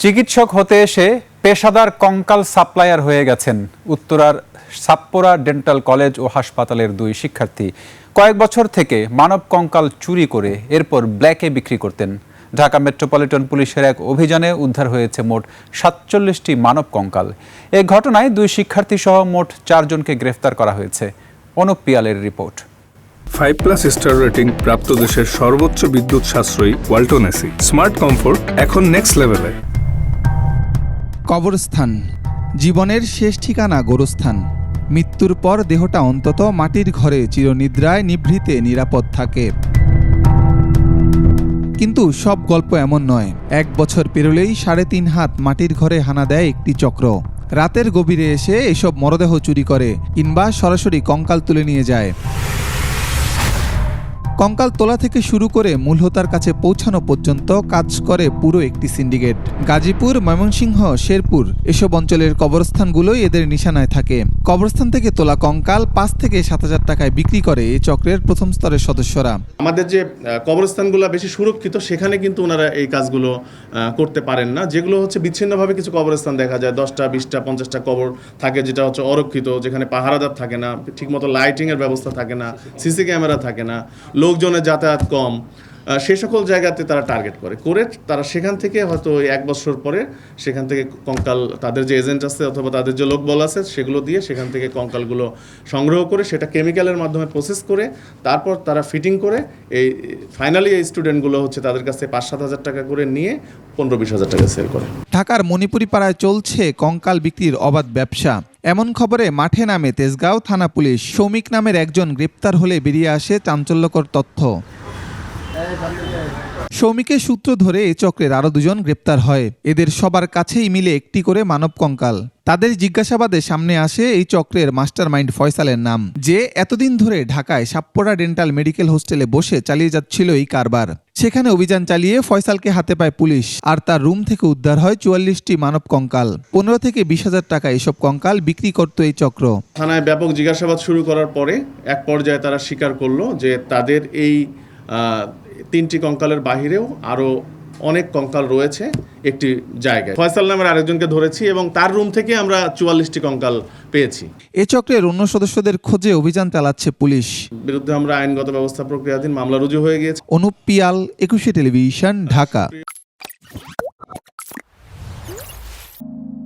চিকিৎসক হতে এসে পেশাদার কঙ্কাল সাপ্লায়ার হয়ে গেছেন উত্তরার সাপ্পোরা ডেন্টাল কলেজ ও হাসপাতালের দুই শিক্ষার্থী। কয়েক বছর থেকে মানব কঙ্কাল চুরি করে এরপর ব্ল্যাকে বিক্রি করতেন। ঢাকা মেট্রোপলিটন পুলিশের এক অভিযানে উদ্ধার হয়েছে মোট ৪৭টি মানব কঙ্কাল। এই ঘটনায় দুই শিক্ষার্থী সহ মোট ৪ জনকে গ্রেফতার করা হয়েছে। অনুপ পিয়ালের রিপোর্ট। 5+ স্টার রেটিং প্রাপ্ত দেশের সর্বোচ্চ বিদ্যুৎ সাশ্রয়ী ওয়ালটন এসি স্মার্ট কমফোর্ট এখন নেক্সট লেভেলে। কবরস্থান, জীবনের শেষ ঠিকানা গোরস্থান। মৃত্যুর পর দেহটা অন্তত মাটির ঘরে চিরনিদ্রায় নিভৃতে নিরাপদ থাকে। কিন্তু সব গল্প এমন নয়। 1 বছর পেরোলেই 3.5 হাত মাটির ঘরে হানা দেয় একটি চক্র। রাতের গভীরে এসে এসব মরদেহ চুরি করে কিংবা সরাসরি কঙ্কাল তুলে নিয়ে যায়। কঙ্কাল তোলা থেকে শুরু করে মূল হোতার কাছে পৌঁছানো পর্যন্ত কাজ করে পুরো একটি সিন্ডিকেট। গাজীপুর, ময়মনসিংহ, শেরপুর এসব অঞ্চলের কবরস্থানগুলোই এদের নিশানায় থাকে। কবরস্থান থেকে তোলা কঙ্কাল 5 থেকে 7,000 টাকায় বিক্রি করে এই চক্রের প্রথম স্তরের সদস্যরা। আমাদের যে কবরস্থানগুলো বেশি সুরক্ষিত, সেখানে কিন্তু ওনারা এই কাজগুলো করতে পারেন না। যেগুলো হচ্ছে বিচ্ছিন্নভাবে কিছু কবরস্থান দেখা যায়, 10টা, 20টা, 50টা কবর থাকে, যেটা হচ্ছে অরক্ষিত, যেখানে পাহারাদার থাকে না, ঠিকমতো লাইটিংয়ের ব্যবস্থা থাকে না, সিসি ক্যামেরা থাকে না, লোকজনের যাতায়াত কম। সে সকল জায়গাতে তারা টার্গেট করে তারা সেখান থেকে হয়তো 1 বছর পরে সেখান থেকে কঙ্কাল, তাদের যে এজেন্ট আছে অথবা তাদের যে লোকবল আছে, সেগুলো দিয়ে সেখান থেকে কঙ্কালগুলো সংগ্রহ করে সেটা কেমিক্যালের মাধ্যমে প্রসেস করে তারপর তারা ফিটিং করে ফাইনালি এই স্টুডেন্টগুলো হচ্ছে তাদের কাছে 5-7 হাজার টাকা করে নিয়ে 15-20 হাজার টাকা সেল করে। ঢাকার মণিপুরি পাড়ায় চলছে কঙ্কাল বিক্রির অবাধ ব্যবসা। এমন খবরে মাঠে নামে তেজগাঁও থানা পুলিশ। সৌমিক নামের একজন গ্রেপ্তার হলে বেরিয়ে আসে চাঞ্চল্যকর তথ্য। সৌমিকের সূত্র ধরে এ চক্রের আরও 2 জন গ্রেপ্তার হয়। এদের সবার কাছেই মিলে একটি করে মানব কঙ্কাল। তাদের জিজ্ঞাসাবাদে সামনে আসে এই চক্রের মাস্টারমাইন্ড ফয়সালের নাম, যে এতদিন ধরে ঢাকায় সাপ্পোরা ডেন্টাল মেডিকেল হোস্টেলে বসে চালিয়ে যাচ্ছিল এই কারবার। সেখানে অভিযান চালিয়ে ফয়সালকে হাতে পায় পুলিশ, আর তার রুম থেকে উদ্ধার হয় 44টি মানব কঙ্কাল। 15 থেকে 20 হাজার টাকা এসব কঙ্কাল বিক্রি করত এই চক্র। থানায় ব্যাপক জিজ্ঞাসাবাদ শুরু করার পরে এক পর্যায়ে তারা স্বীকার করলো যে তাদের এই 3টি কঙ্কালের বাহিরেও আরও অনেক কঙ্কাল রয়েছে একটি জায়গায়। ফয়সাল নামের আরেকজনকে ধরেছি এবং তার রুম থেকে আমরা 44টি কঙ্কাল পেয়েছি। এ চক্রের অন্য সদস্যদের খোঁজে অভিযান চালাচ্ছে পুলিশ। বিরুদ্ধে আমরা আইনগত ব্যবস্থা প্রক্রিয়াধীন মামলা রুজু হয়ে গিয়েছে। অনুপ পিয়াল, 21 টেলিভিশন, ঢাকা।